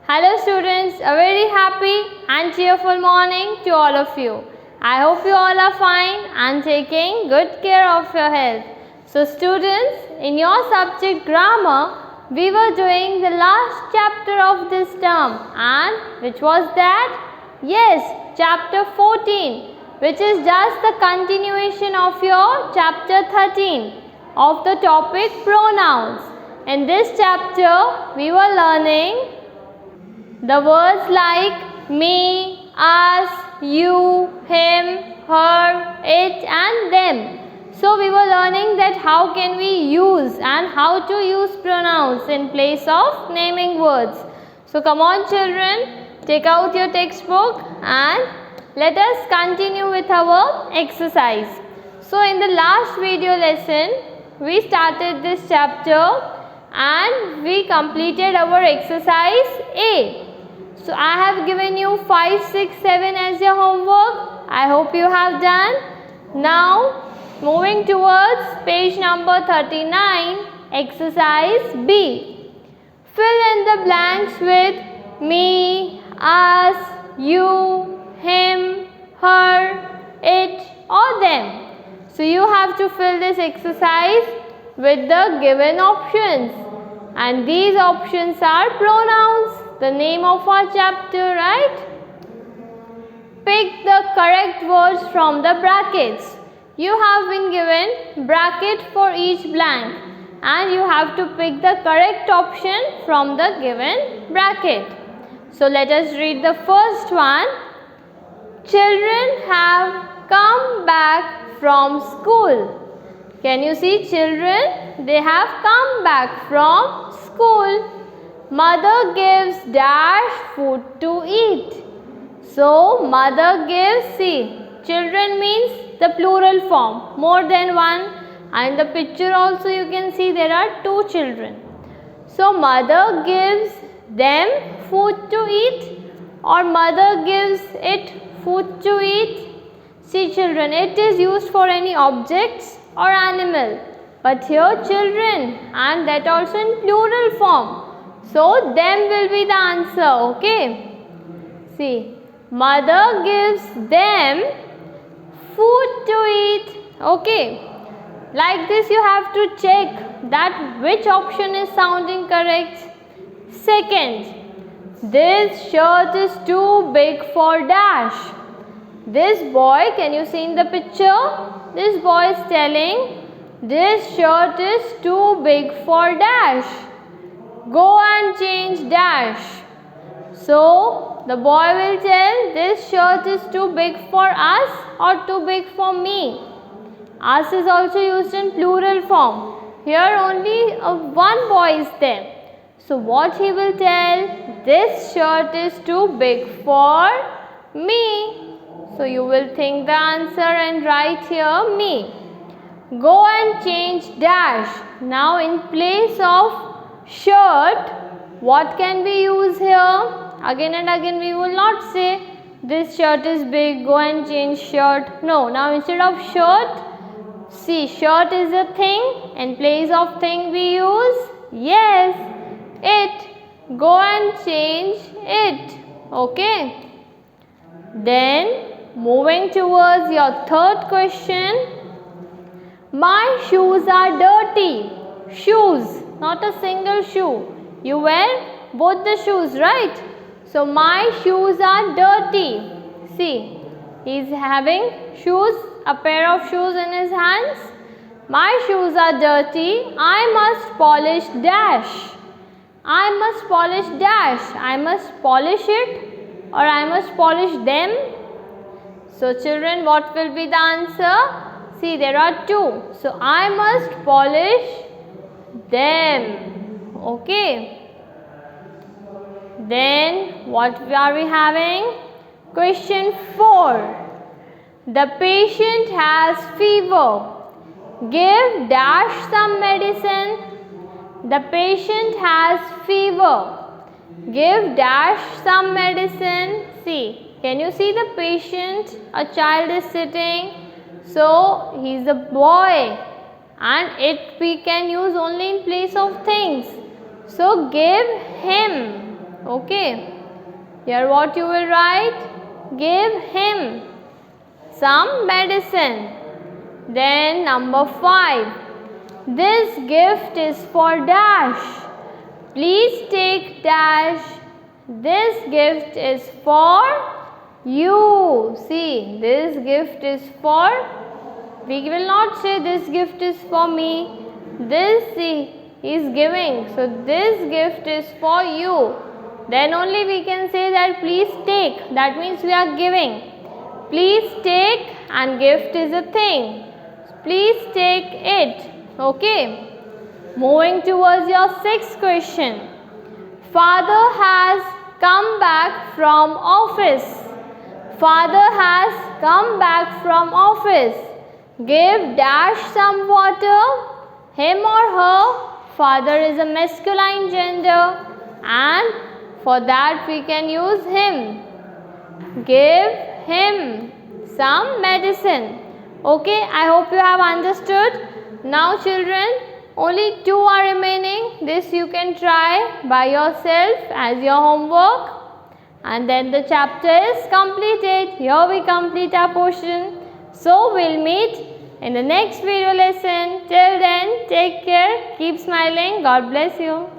Hello students, a very happy and cheerful morning to all of you. I hope you all are fine and taking good care of your health. So students, in your subject grammar, we were doing the last chapter of this term, and which was that? Yes, chapter 14, which is just the continuation of your chapter 13 of the topic pronouns. In this chapter, we were learning the words like me, us, you, him, her, it and them. So we were learning that how can we use and how to use pronouns in place of naming words. So come on children, take out your textbook and let us continue with our exercise. So in the last video lesson, we started this chapter and we completed our exercise A. So I have given you 5, 6, 7 as your homework. I hope you have done. Now moving towards page number 39, exercise B. Fill in the blanks with me, us, you, him, her, it or them. So you have to fill this exercise with the given options. And these options are pronouns, the name of our chapter, right? Pick the correct words from the brackets. You have been given bracket for each blank and you have to pick the correct option from the given bracket. So let us read the first one. Children have come back from school. Can you see children? They have come back from school. Mother gives dash food to eat. So mother gives, see, children means the plural form, more than one, and the picture also you can see there are 2 children. So mother gives them food to eat or mother gives it food to eat. See children, it is used for any objects or animal, but here children, and that also in plural form. So them will be the answer, okay? See, mother gives them food to eat, okay? Like this you have to check that which option is sounding correct. Second, this shirt is too big for dash. This boy, can you see in the picture? This boy is telling this shirt is too big for dash. Go and change dash. So the boy will tell this shirt is too big for us or too big for me. Us is also used in plural form. Here only one boy is there. So what he will tell? This shirt is too big for me. So you will think the answer and write here me. Go and change dash. Now in place of shirt, what can we use here? Again and again we will not say this shirt is big, go and change shirt. No, now instead of shirt, see, shirt is a thing. In place of thing we use, yes, it. Go and change it. Okay. Then moving towards your third question. My shoes are dirty. Shoes, not a single shoe. You wear both the shoes, right? So my shoes are dirty. See, he is having shoes, a pair of shoes in his hands. My shoes are dirty. I must polish dash. I must polish dash. I must polish it or I must polish them. So children, what will be the answer? See, there are 2. So I must polish them. Okay. Then what are we having? Question 4. The patient has fever. Give dash some medicine. The patient has fever. Give dash some medicine. See, can you see the patient? A child is sitting. So he is a boy and it we can use only in place of things. So give him Okay. Here what you will write? Give him some medicine. Then number 5. This gift is for dash. Please take dash. This gift is for you. See, this gift is for, we will not say this gift is for me. This, see, he is giving. So, this gift is for you. Then only we can say that please take. That means we are giving. Please take, and gift is a thing. Please take it. Okay. Moving towards your 6th question. Father has come back from office. Father has come back from office. Give dash some water. Him or her. Father is a masculine gender, and for that we can use him. Give him some medicine. Okay, I hope you have understood. Now children, only 2 are remaining. This you can try by yourself as your homework. And then the chapter is completed. Here we complete our portion. So we'll meet in the next video lesson. Till then, take care. Keep smiling. God bless you.